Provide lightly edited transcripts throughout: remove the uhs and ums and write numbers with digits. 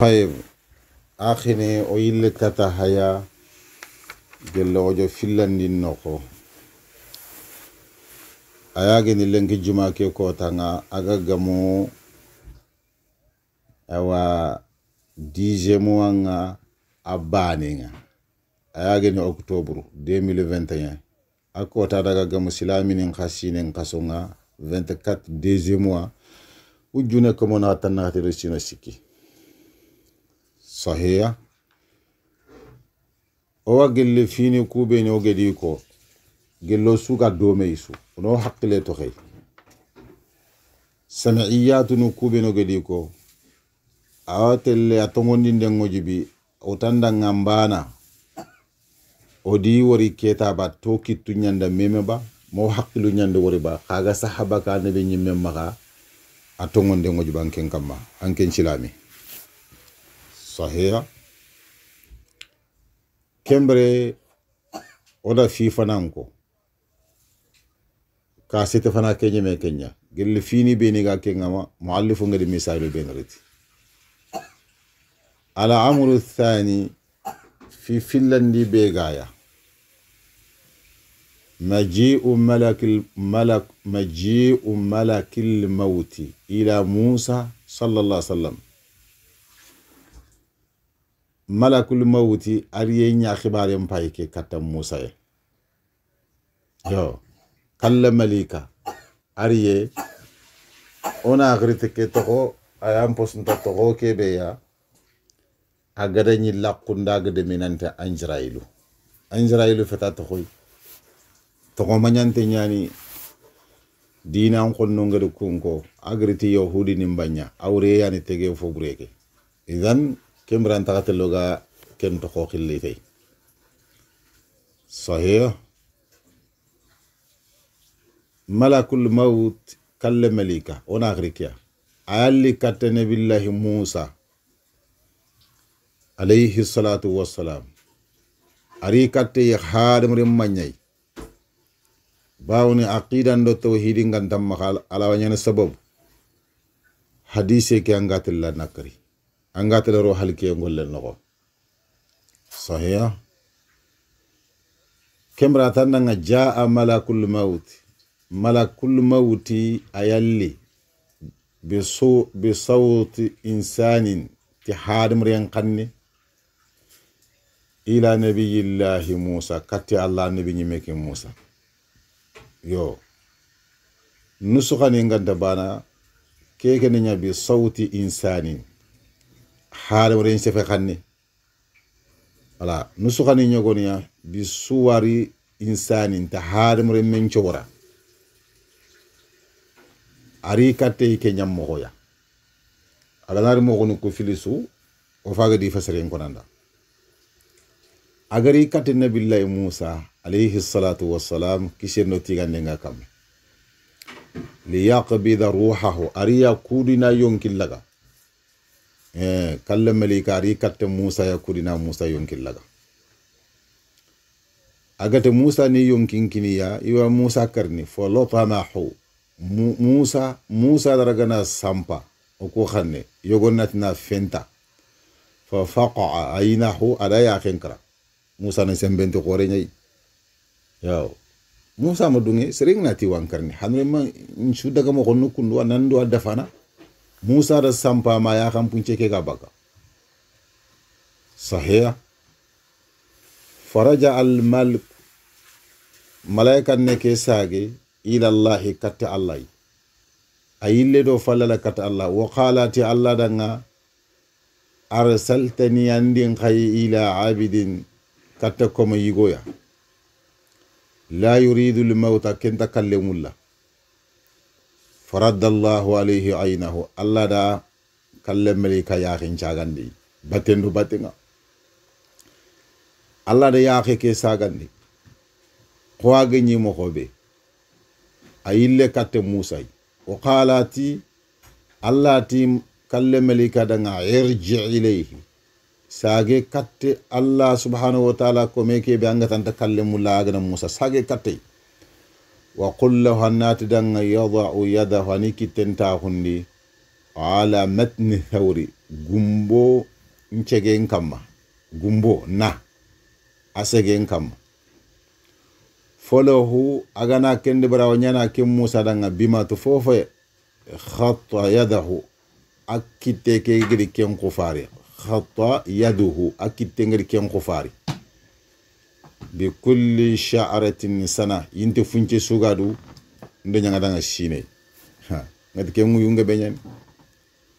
طيب akhine o yille kata haya gelle ojo fillandi noko ayage ni lenki juma ke ko tanga agagamu awa 10e mois nga abane nga ayage ni octobre 2021 akota daga gamu silaminin khasine kasonga 24 2e mois ujune ko mona tanna te resino sikki sahiya o wagelle fini kube ni ogedi ko gello suka dome isu no hakkile to xey sam'iyatu no kube no gedi ko awatelle atongondi ndengo jibi otanda ngambana odi wori keta ba to kittu nyanda meme ba mo hakkilu nyanda wori ba kaga sahaba ka nabi nyimme maka atongonde ngo jiban ken kamma anken silami sahiya kembre oda fi fananko ka sete fana kenye me kenya gelle fini beni ga kengama muallifu ngadi misalu benriti ala amru thani fi finlandi begaya مجيء ملك الموت إلى موسى صلى الله عليه وسلم ملك الموت أريين يا خبار يمبايك كتم موسى يو كلم مليكا أريه أنا أغريتك تقو أيام بسنت تقو كبيا أغرني لقندا غدمينانت أنجرايلو فتاتخوي toko manyante nyani dina konno ngado kunko agriti yahudi nimbanya awre yani tege fo bureke idan kemran takateloga ken to khokillite sahih malakul maut kalle malika ona agrikia ali katene billahi musa alayhi salatu wassalam ari katte khadam rimanyay bawni aqidan do tawhidin gantam makal ala wanyana sabab hadise ke angatilla nakari angatilla ro halke ngolle noko sahih kemra tananga jaa malakul mauti ayalli bi sawti insanin ti hadim riyan qanni ila nabiyillahi musa katti allah nabi nyimeke musa yo nusukhani nganta bana keke nya bi sawti insanin haare ren sefe khanni ala nusukhani nyogoniya bi suwari insanin ta haare ren men chora ari katte ke nyam moya ala nar mo gonu ko filisu o faga di fasare en konanda agari katte nabillahi musa alayhi salatu wassalam kisirno tigande nga kam li yaqbida ruhahu ariya kudina yonkillaga kalle malika ari katte musa ya kudina musa yonkillaga agate musa ni yonkinkiniya iwa musa karni fo lotamahu musa daragana sampa o ko khanne yogonatna fenta fa faqa aynahu adaya khinkra musa na sembente khore nyai yaw musa madunge sering nati wankarni hanre ma nchu daga mo konno kundu anando adafana musa da sampa ma ya kan punche ke gabaka sahih faraja al malik malaika ne ke sage ila allah katta allah ayille do falala katta allah wa qalati allah danga arsaltani andin khay ila abidin katta koma yigoya لا يريد الموت كنت كلم الله فرد الله عليه عينه الله دا كلم مليكا يا خين شاغاندي باتندو باتنga الله دا يا خي كي ساغاندي خواغي ني مخوبي ايله كات موسى وقالاتي الله تي كلم مليكا دا ارجع اليه sage katte allah subhanahu wa ta'ala ko meke be angatan takallimu lagana musa sage katte wa qul lahu annati dan yada'u yadahu nikitenta hundi ala matni thawri gumbo ncegen kamma gumbo na asegen kamma folahu agana kende barawa nyana ke Musa danga bima to fofo khatta yadahu akite ke gidi ken kufari khatta yaduhu akite ngiri ken kufari bi kulli sha'ratin sana yinte funce sugadu ndo nyanga danga shine ha ngati ke mu yunga benyen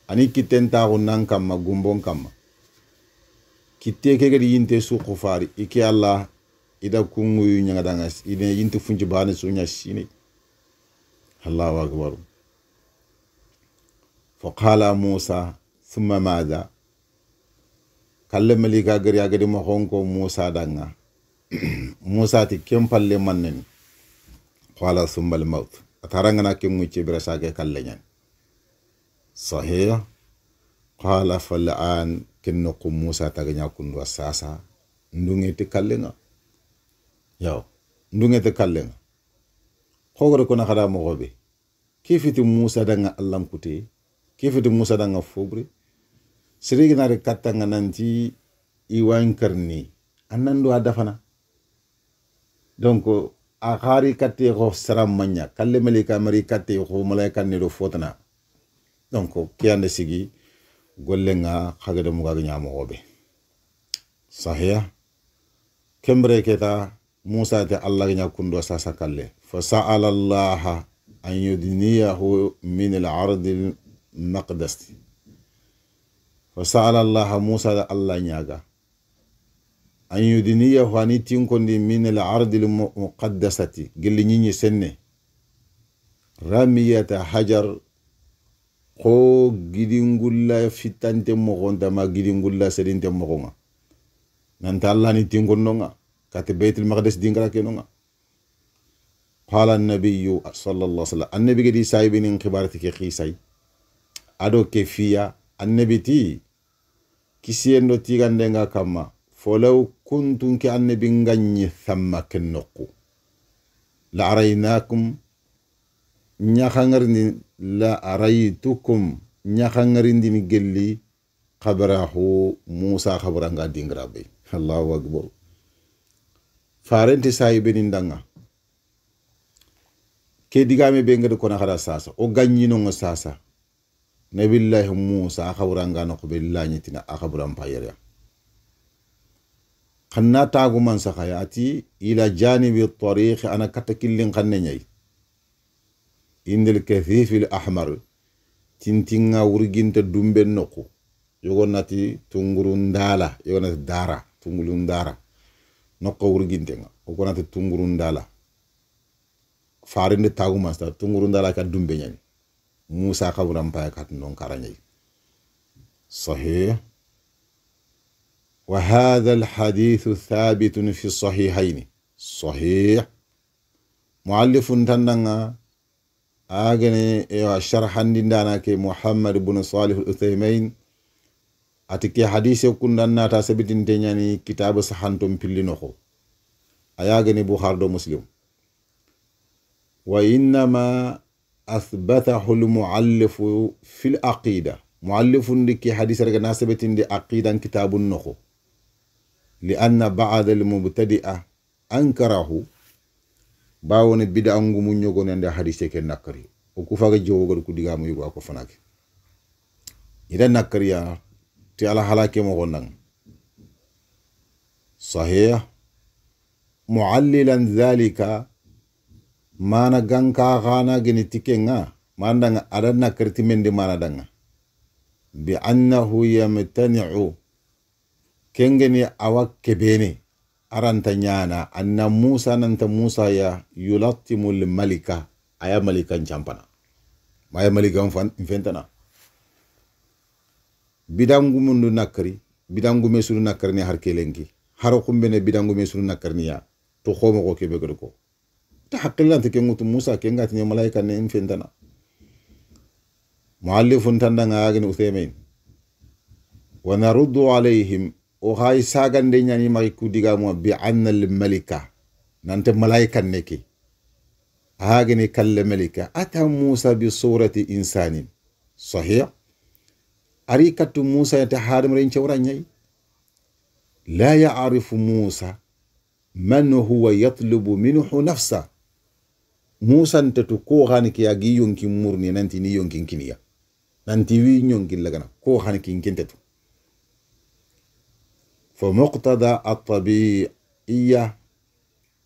ani kitten taxu nan kamma gumbon kamma kitte ke gadi yinte su kufari iki Allah ida kungu nyanga danga ide yinte funci bane sunya shine Allahu akbar fa qala Musa thumma madha kalle malika gari agadi mo honko Musa danga Musa ti kempalle mannen qala thumma al maut atarangana kemu ci birasa ke kalle nyan sahih qala fal an kinnukum Musa taganya kundu sasa ndungeti kallenga yaw ndungete kallenga khogore ko na khada mo gobe kifiti Musa danga allam kuti kifiti Musa danga fobri sirigi na re katanga nanti iwan karni annando adafana donc a khari katte ko saram manya kalle malika mari katte ko malaika ne do fotana donc kiyande sigi gollenga khagade mu gaga nyamo gobe sahih kembre keta Musa te Allah nya kundo sasa kalle fa sa'ala Allah an yudniyahu min al-ard al-maqdas fa sa'ala Allah Musa da Allah nyaga an yudniyahu ani tinkondi min al-ard al-muqaddasati gelli nyinyi senne ramiyata hajar ko gidingulla fitante mo gonta ma gidingulla sedinte mo gonga nanta Allah ni tingononga kati baitul maqdis dingara kenonga qala an-nabiy sallallahu alaihi wasallam annabi gadi saibinin khibarati ke khisai ado ke fiya annabi ti kisiendo tigandenga kama folaw kuntum ki annabi ngagni thamma kennoku la araynakum nyakhangarni la araytukum nyakhangarindi ni gelli khabarahu Musa khabaranga dingara be Allahu akbar farenti sahibenin danga ke digame be ngade kona khara sasa o ganyino ngo sasa nabillahi Musa khabaranga no ko billahi tina akhaburam payere khanna tagu man sakhayati ila janibi at-tariq ana katakillin khanne nyai indil kathif al-ahmar tintinga wurginta dumbe noko yogonati tungurundala yogonati dara tungurundara nokko wurgintenga o konati tungurundala farinde tagu masta tungurundala ka dumbe nyani Musa khaburam pay kat non karanyai sahih wa hadha alhadith thabit fi sahihayn sahih muallifun tananga agane wa sharhandi ndana ke Muhammad ibn Salih al-Uthaymin atike hadise kundanna ta sabitin tenyani kitabu sahantum pillinoko ayagani Bukhari do Muslim wa innama athbathahu al-muallif fi al-aqida muallifun diki hadise rega nasabitin di aqidan kitabun noko lianna ba'd al-mubtadi'a ankarahu bawone bid'a ngumu nyogo nende hadise ke nakari o ku faga jowo ku diga mu yugo ko fanake ida nakariya ti ala halake mo gonang sahih muallilan dhalika mana ganka gana gini tikenga mandanga ada nakarti mende mana danga bi annahu yamtani'u kengeni awak kebene aranta nyana anna Musa nanta Musa ya yulattimul malika aya malika champana maya malika mfentana bidangu mundu nakari bidangu mesulu nakarni har kelenki haro kumbene bidangu mesulu nakarni ya to khomo ko kebe ko ta haqqilante ke ngutu Musa ke ngati malaika ne mfentana muallifun tandanga agni Uthaymin wa naruddu alaihim o hay sagande nyani mari kudiga mo bi anna al malika nante malaika neki هاجني كل ملكة أتى موسى بصورة إنسان صحيح arikatu Musa yata harim ren chawra nyai la ya'rifu Musa man huwa yatlubu minhu nafsa Musa ntatu ko hani ki agi yonki murni nanti ni yonki kiniya nanti wi nyonki lagana ko hani ki kintetu fa muqtada at-tabi'iyya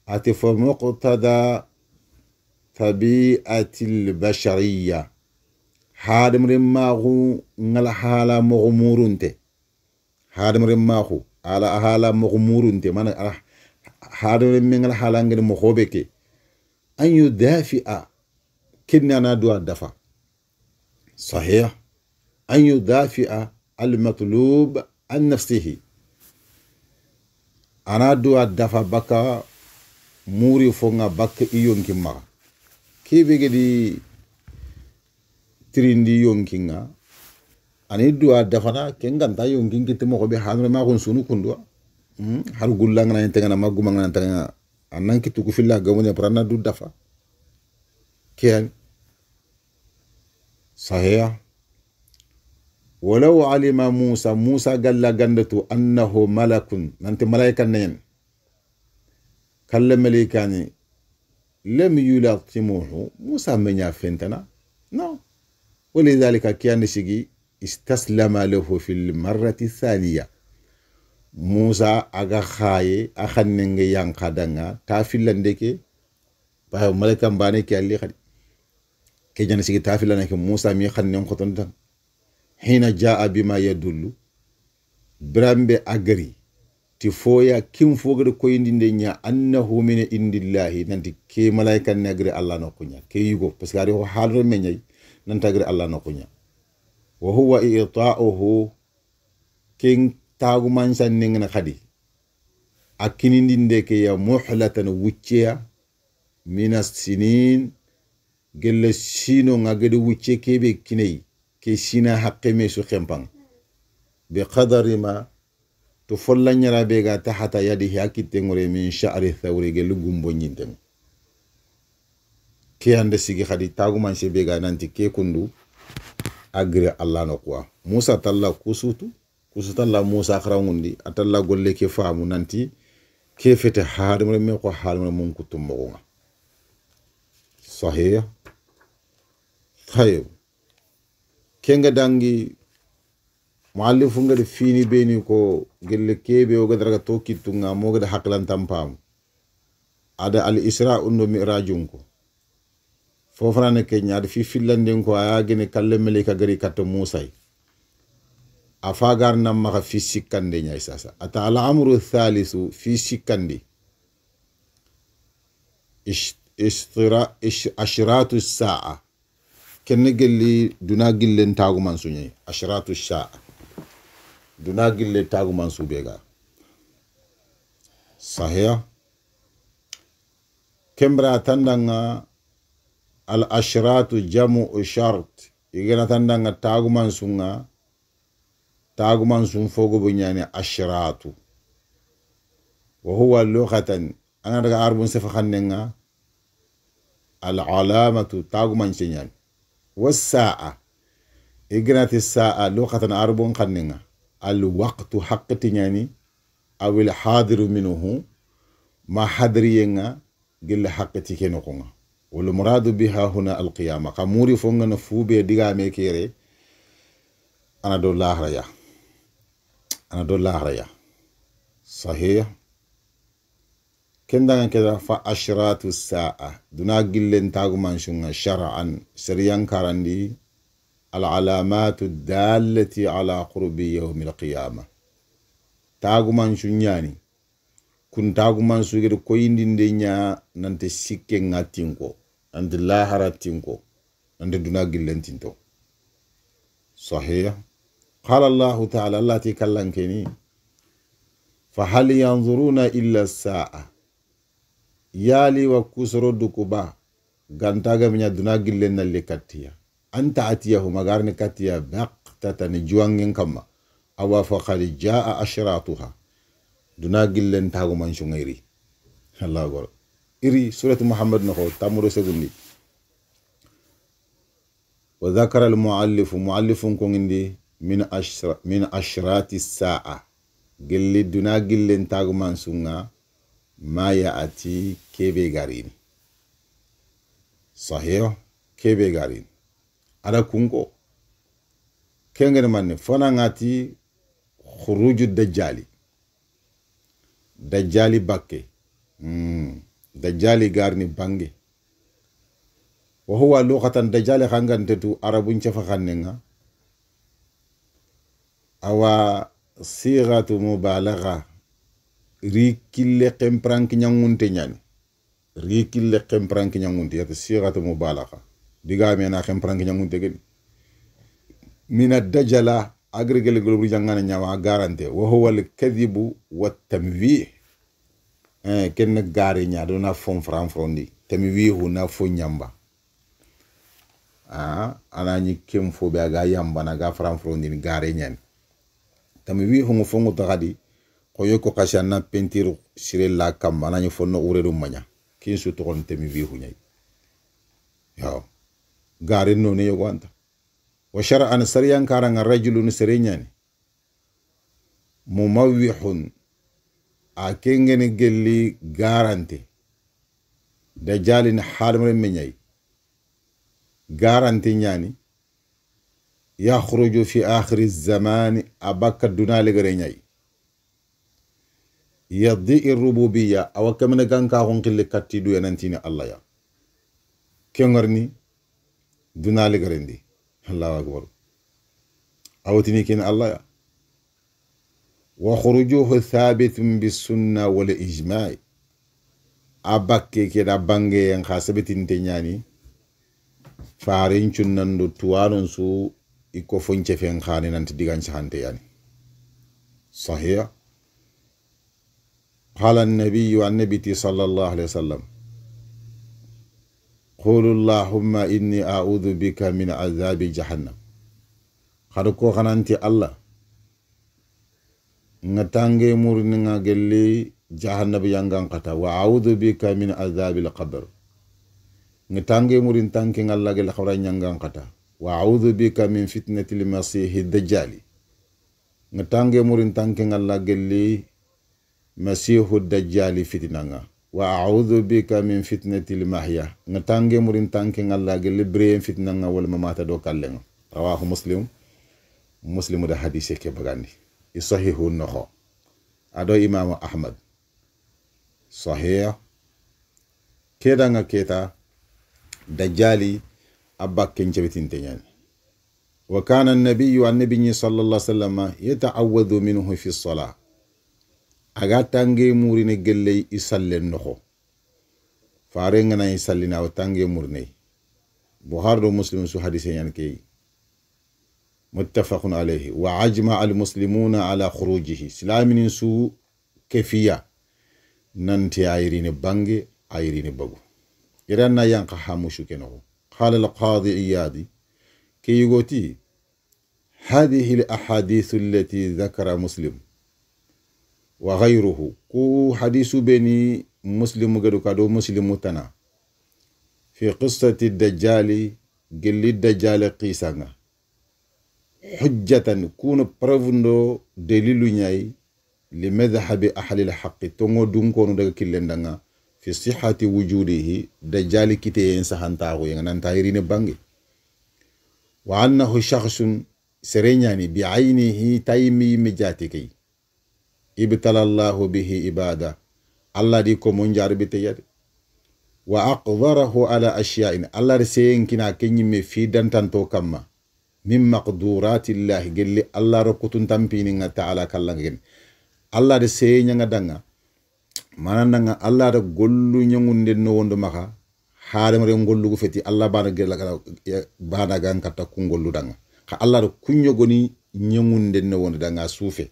ati fa muqtada tabi'atil bashariyya hadam rimahu ngala hala mughmurunte hadam rimahu ala hala mughmurunte mana hadam ngala hala ngene mo khobeke an yudafi'a kinna na du'a dafa صحيح أن يدافع المطلوب عن نفسه أنا دو الدفع بكا موري فونا بكا إيون كما كيف يجدي تريندي يون كينا أنا دو الدفعنا كينغان تا يون كين كتمو خبي حانر ما كون سونو كندوا هارو غولانغنا ينتغنا ما غومانغنا ينتغنا أنان كي تكو في الله غومني برانا دو الدفع كيان صحيح ولو علم موسى قال لغندتو أنه ملك نانت ملائكة نين كلم ملائكاني لم يلقموه موسى من يفنتنا نو ولذلك كان شيء استسلم له في المرة الثانية موسى أغا خاي أخننغ ينقدنغا تافلندك باو ملائكة باني كالي خدي كجانا سيجي تافلنا موسى مي خنن خطن حين جاء بما يدل برامبي أغري تفويا كم فوغر كوين دنيا أنه من عند الله نانتي كي ملائكة نغري الله نكونيا كي يغو بس غاري هو حال مني نانتغري الله نكونيا وهو إعطاؤه كين تاغو مانسان نيغنا خدي أكينين ديندك يا محلة وچيا من السنين gelle sino ngagede wucce kebe kinei ke sina haqqe me su khempang bi qadari ma to folla nyara be ga tahata yadihi akite ngore min sha'ri thawri gelu gumbo nyindem ke ande sigi khadi tagu man se be ga nanti ke kundu agre Allah no kwa Musa talla kusutu talla Musa khrangundi atalla golle ke faamu nanti ke fete haadum me ko haalum mun kutum mo صحيح طيب كينغا دانغي مؤلف ngade fini beni ko gelle kebe o gadara to kitunga mo gada haklan tampam ada al isra undo mi'rajun ko fofrane kenya ada fi finlande ko aya gene kalle melika gari kato musa afagar nam ma fi sikande nyay sasa ata al amru thalithu fi sikande أشراط الساعة كن قلي دونا قلي تاغو منسوني أشراط الساعة دونا قلي تاغو منسو بيغا صحيح كمبرا تندنا الأشراط جمع شرط يغنا تندنا تاغو منسون فوقو بنياني أشراط وهو اللغة أنا رغا عربون سفخننا العلامة تاغمان سينيان والساعة إجنات الساعة لغة عربون خننا الوقت حق تنياني أو الحاضر منه ما حضرينا قل حق تكينوكونا والمراد بها هنا القيامة قموري فونغ نفوبي ديغا ميكيري أنا دو الله ريا صحيح كندان كذا فأشراط الساعة دونا قلن تاغو منشون شرعا سريان كاراندي العلامات الدالة على قرب يوم القيامة تاغو منشون يعني كن تاغو منشون يدو كوين دين دينيا نانت سيكي ناتينكو نانت لاحرة تينكو نانت دونا قلن تينتو صحيح قال الله تعالى الله تكلم كني فهل ينظرون إلا الساعة yali wa kusoro dukuba gantaga minya duna gillen na lekatiya anta atiyahu magarni katiya baqtatan juangin kama awa faqad jaa ashratuha duna gillen tagu manshungairi Allah gor iri surat muhammad no tamuro segundi wa dhakara al muallif ko ngindi min ashrati sa'a gelli duna gillen taguman sunga ma ati kebe garini sahih kebe garini ada kunko kengene manne fona ngati khuruju dajjali bakke dajjali garni bange wa huwa lughatan dajjali khangantetu arabun chafa khannenga awa sighatu mubalagha rikille kempranki nyangunte nyani rikille kempranki nyangunte yata sighatu mubalagha diga mena kempranki nyangunte geni mina dajjala agrigele gulu jangana nyawa garante wa huwa al-kadhibu wat-tamwih ken gari nya do na fon franfrondi tamwihu na fon nyamba anani kem fo be aga yamba na ga franfrondi ni gari nya tamwihu mo fongo tagadi ko yoko kashana pentiru sirella kamba anani fonno uredu manya kin su to kon tamwihu nyai yo gari no ne yogo anta wa shar'an sariyan karanga rajulun sarinyani mumawwihun akengene gelli garante dajalin halmre menyai garante nyani yakhruju fi akhir az-zaman abaka dunale gare nyai yadhi ar-rububiyya aw kamana ganka hon kille kattidu yanantini allah ya kengarni dunale garendi allahu akbar awtini kin allah ya وخروجه ثابت بالسنة والإجماع أبكي كده بانجي ين خاسبتين تنياني فارين چنن دو توانون سو إكو فنچه فين خاني نانت ديغان شهانتي يعني صحيح قال النبي والنبي صلى الله عليه وسلم قول اللهم إني أعوذ بك من عذاب جهنم خدكو خنانتي الله ngatange murini nga gelli jahannab yangan kata wa a'udhu bika min azabil qabr ngatange murin tanke ngalla gel khawra yangan kata wa a'udhu bika min fitnatil masih dajjal ngatange murin tanke ngalla gelli masihu dajjal fitnanga wa a'udhu bika min fitnatil mahya ngatange murin tanke ngalla gelli bre fitnanga wal mamata do kallenga rawahu muslim da hadise ke bagandi isahihu nokho ado imam ahmad sahih keda nga keta dajjali abakken cebitin tenyani wa kana an-nabiy sallallahu alaihi wasallam yata'awwadhu minhu fi as-salah aga tange murine gelle isallen nokho fare nga na isallina wa tange murne bukhari do muslim su hadise yan kay متفق عليه وعجمع المسلمون على خروجه سلامين سو كفية ننتي عيرين بانجي عيرين بغو إرانا ينقى حاموشو كنو قال القاضي إيادي كي يقولي هذه الأحاديث التي ذكر مسلم وغيره كو حديث بني مسلم قدو كدو مسلم تنا في قصة الدجال قل الدجال قيسانا حجة كون بروفندو دليل نياي لمذهب أهل الحق تونغو دونكونو دغا كيلندغا في صحة وجوده دجال كيتي انسحانتاغو ينانتايرين بانغي وأنه شخص سرينياني بعينه تايمي مجاتكي ابتلى الله به عباده الله دي كومون جاربتي وأقدره على أشياء الله رسين كنا كنيمي في دانتانتو كما من مقدورات الله قال لي الله ركوتن تامبينينغا تعالى كالانغين الله de sey nyanga danga mananga Allah da gollu nyangunde no wondo maka haare mare ngollu feti Allah bana gela bana gan kata kungollu danga ka Allah da kunyo goni nyangunde no wondo danga suufe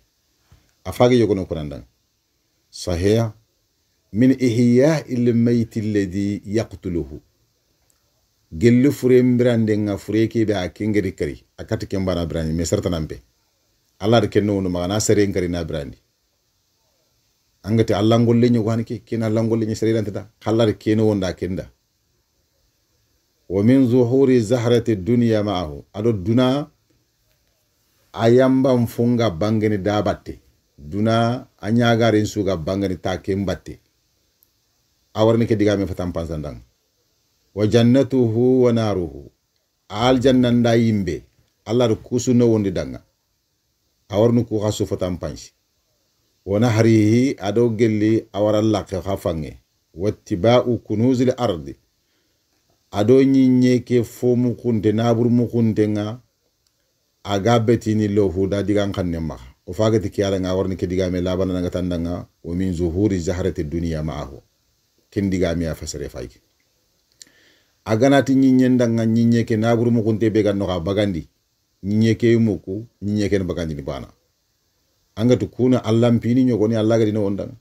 afage yogono ko nandanga sahih min ihya il mayt alladhi yaqtuluhu gellu fure mbirande nga fure ke be akengeri kari akati kembana brandi me sartanambe Allah de kenno no magana sere ngari na brandi angati Allah ngolle nyi wanki kina Allah ngolle nyi sere dantata Allah de keno wonda kenda wa min zuhuri zahrati dunya ma'ahu ado duna ayamba mfunga bangani dabatte duna anyagarin suga bangani take mbatte awarni ke digame fatam pansandang wa jannatuhu wa naruhu al jannanda yimbe allah kusu no wondi danga awarnu ku khasu fatam pansi wana harihi ado gelli awara laqe khafange wattiba'u kunuzil ardi ado nyinye ke fomu kunte nabur mu kunte nga aga betini lo huda digan kanne ma o fagati kiyala nga warni ke digame labana nga tandanga wa min zuhuri zahrati dunya ma'ahu ken digame ya fasare fayki aganati nyinye ndanga nyinye ke nabur mu kunte be ganno ka bagandi nyinye ke muku nyinye ke bagandi ni bana angatu kuna allampini nyogoni allah gadi no ondanga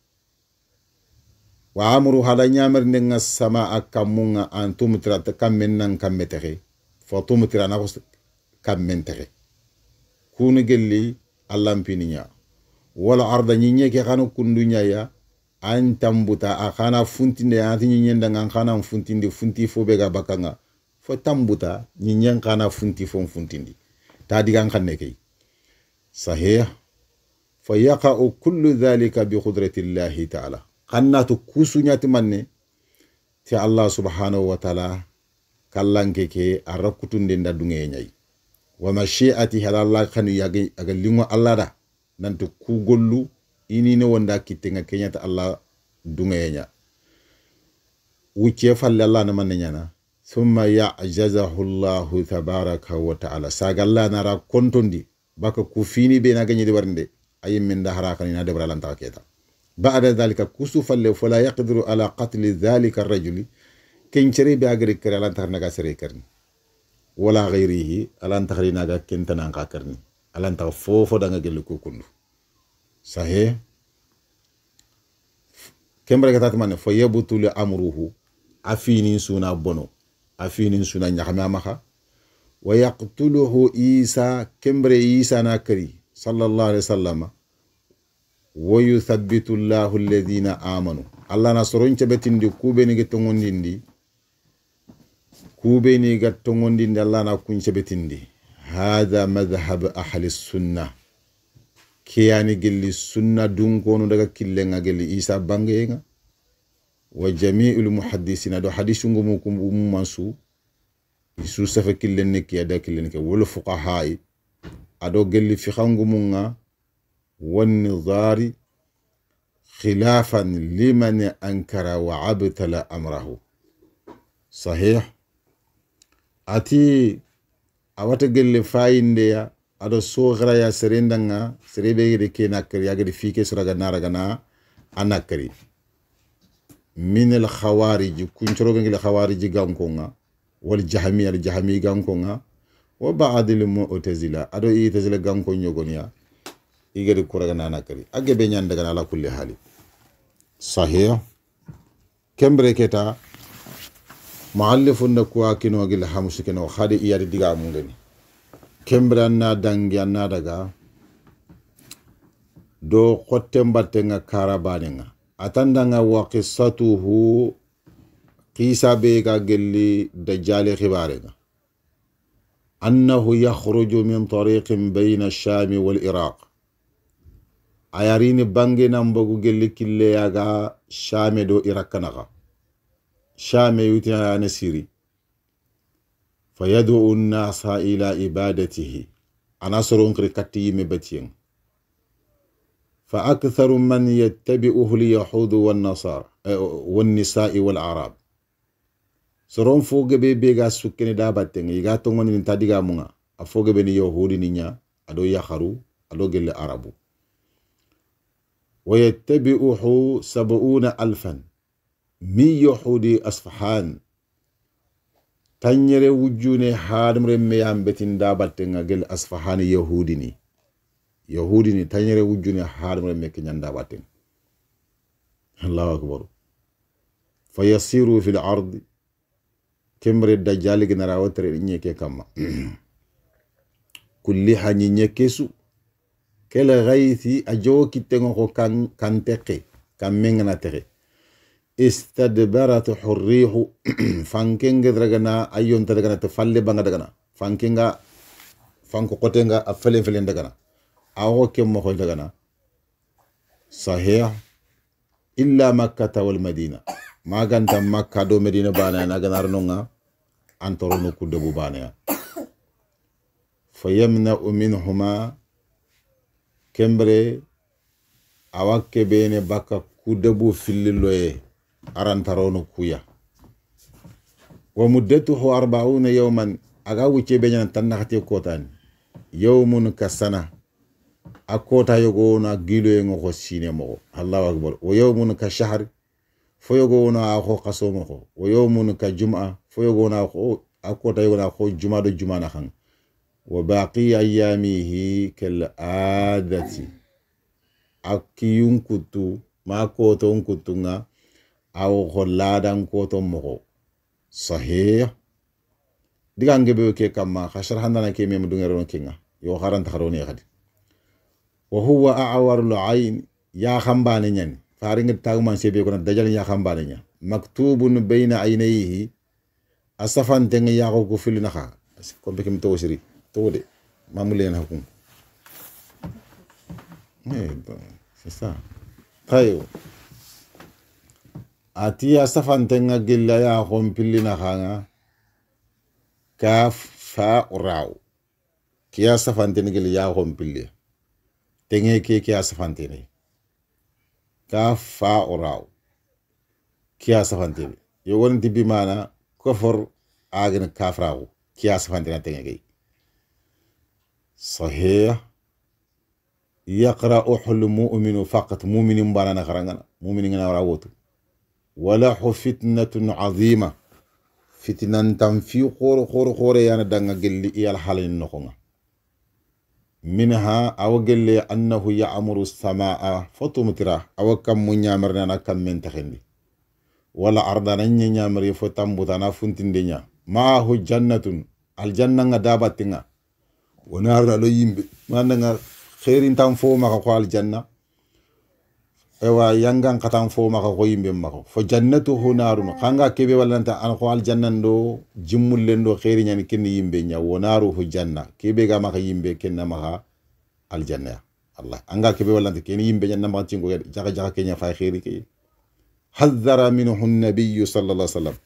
wa amru hada nyamar nenga sama akamunga antum trata kammen nan kammetere fatum tirana ko kammentere kunu gelli allampini nya wala arda nyinye ke kanu kundunya ya an tambuta akana funtinde ati nyinye ndanga kana funtinde funti fo be ga bakanga fo tambuta nyinye kana funti fo funtindi ta digan kanne kay sahih فيقع كل ذلك بقدرة الله تعالى قنا تكوسو نياتي مني تي الله سبحانه وتعالى كالانكي كي أركتون دين دا دونغي نياي ومشيئتي هل الله خانو ياغي أغلينو الله دا نانتو كوغولو إني نواندا كتنغا كينيات الله دونغي نيا وكي فال الله نمان نيانا ثم يعجزه الله تبارك وتعالى ساق الله نرى كنتون دي باكا كوفيني بينا غني دي ورندي أي من دهرا كان ينادبر على انتاكيتا بعد ذلك كسوف فلا يقدر على قتل ذلك الرجل كن شري بأجر كر على انتهر نجا سري كرني ولا غيره على انتهر نجا كن تنانقا كرني على انتهر فوفو دعنا جلكو كندو صحيح كم بركة تمانه فيبطل أمره أفينين سونا بنو أفينين سونا نحمي أمها ويقتله إيسا كم بري إيسا ناكري صلى الله عليه وسلم ويثبت الله الذين آمنوا الله نصرون تبتين دي كوبيني جتونغون دي كوبيني جتونغون دي الله نكون تبتين دي هذا مذهب أهل السنة كياني جلي السنة دون كونو دغا كيلنغا جلي إيسا بانغيغا وجميع المحدثين دو حديث ngumukum mansu isu safa killen ki ada killen ke wol fuqaha ado gelli fi xangumunga والنظار خلافا لمن أنكر وعبتل أمره صحيح أتي أواتقل فاين ديا أدو سوغرا يا سريندنا سريبي ركي ناكري أغري فيكي سرغا نارغنا أناكري من الخوارج كنتروغن الخوارج غانكونا والجهمية الجهمي غانكونا وبعض المعتزلة أدو إيتزلة غانكون يغنيا igari kuraga nana kari age be nyanda gana ala kulli hali sahih kembre keta muallifun da kuwa kino gil hamusu kino khadi iyari diga mungani kembre na dangi na daga do khotte mbatte nga karabane nga atanda nga wa qissatuhu qisa be ga gelli dajjal khibare nga annahu yakhruju min tariqin bayna ash-sham wal iraq ayarini bangi nambogu gelli kille yaga shame do irakanaga shame yuti ana siri fayad'u an-nasa ila ibadatihi anasrun krikati mebetien fa aktharu man yattabi'uhu al-yahud wan-nasara wan-nisa'i wal-arab soron foge be bega sukkene da batten iga to ngoni tadiga munga afoge be ni yahudi ninya ado yakharu ado gelle arabu ويتبعه 70,000 من يهود أصفهان تنيري وجوني حادم رميان بتين دابتين غل أصفهان يهودني تنيري وجوني حادم رميان دابتين الله أكبر فيصير في الأرض كمر الدجال جنراوتر إنيكي كما كل حني نيكيسو kele ghaiti ajo kitengo ko kan teke kan mengana teke istadbarat hurrihu fankenge dragana ayon dragana te falle banga dragana fankenga fanko kotenga a felen dagana awo kem mo koy dagana sahih illa makkah wal madina maganta makka do medina bana na ganar nonga antorono kudebu bana fayamna minhuma kembre awakke bene baka kudebu fililoye arantarono kuya wa muddatuhu 40 yawman aga wuce benyana tannaxate kotani yawmun kasana akota yogo na gilo ngo sine mo Allahu akbar wa yawmun ka shahr fo yogo na akho qaso mo wa yawmun ka jum'a fo yogo na akho akota yogo na akho juma do juma na khan wa baqi ayyamihi kal adati akiyun kutu ma ko to kutunga aw kholadan ko to mo sahih digange be ke kama khashar handana ke mem dungero kinga yo kharan takharoni khadi wa huwa a'warul ayn ya khambane nyen faringa tagman sebe ko dajal ya khambane nya maktubun bayna aynayhi asafan tenga ya ko filina kha ko be kim tawsiri tawde mamulen hakum c'est ça tayo ati asafan tenga gilla ya khom pilina khanga kaf fa raw kiya safantene gel ya hompille tenge ke kiya safantene kaf fa raw kiya safantene yo wonti bi mana kofor agen kaf raw kiya safantene tenge gay sahih yaqra'u al-mu'minu faqat mu'minin barana kharangana mu'minin na rawotu wala fitnatun 'azima fitinan tam fi khoro yana danga gelli iyal halin nokonga minha aw gelle annahu ya'muru as-samaa fatumtira aw kam munyamarna na kam men taxendi wala ardana nyamari fo tambutana funtindenya ma hu jannatun al janna nga dabatinga wona lo yimbe mananga khairin tam fo maka ko al janna ewa yangan katan fo maka ko yimbe mako fo jannatuhu narun khanga kebe walanta an ko al jannando jimmul do khairi nyani ken yimbe nya wonaruhu janna kebe ga maka yimbe ken maka al janna Allah anga kebe walanta ken yimbe nya maka cingo jaga jaga kenya fa khairi ke hadhara minhu an-nabiy sallallahu alaihi wasallam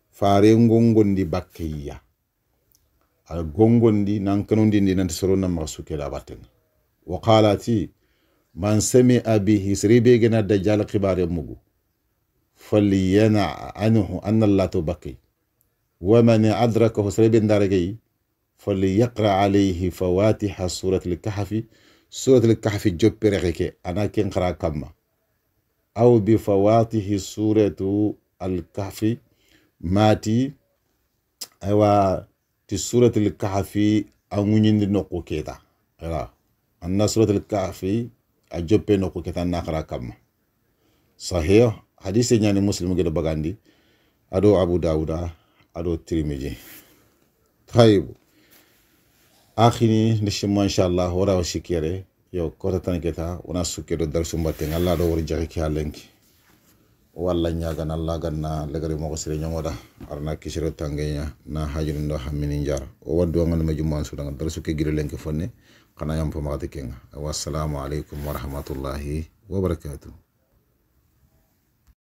fare ngongondi bakkiya al gongondi nan kanondi nan sorona maka sukela batten wa qalati man sami'a bihi sribe gena dajjal khibar mugu falyana anhu anna Allah tubaki wa man adrakahu sribe ndaragay falyaqra alayhi fawatiha surat al-kahf joppereke ana ken khara kamma aw bi fawatihi suratu al-kahf mati aywa ti surat al-kahf amunyindi nokko keta ala anna surat al-kahf ajope no ko ketan nakara kam sahih hadith nyani muslim gedo bagandi ado abu dauda ado tirmidhi tayib akhini nishi inshallah wara shikere yo kota tan keta wana sukedo darsu mbatte Allah do wor jagi ki halenki walla nyaga na Allah ganna legari mo ko sire nyomoda arna kisiro tangenya na hajun ndo hamini njar o waddo ngal ma jumman sudan darsu ke gire lenki fonne kana yam fo magati kenga wassalamu alaikum warahmatullahi wabarakatuh.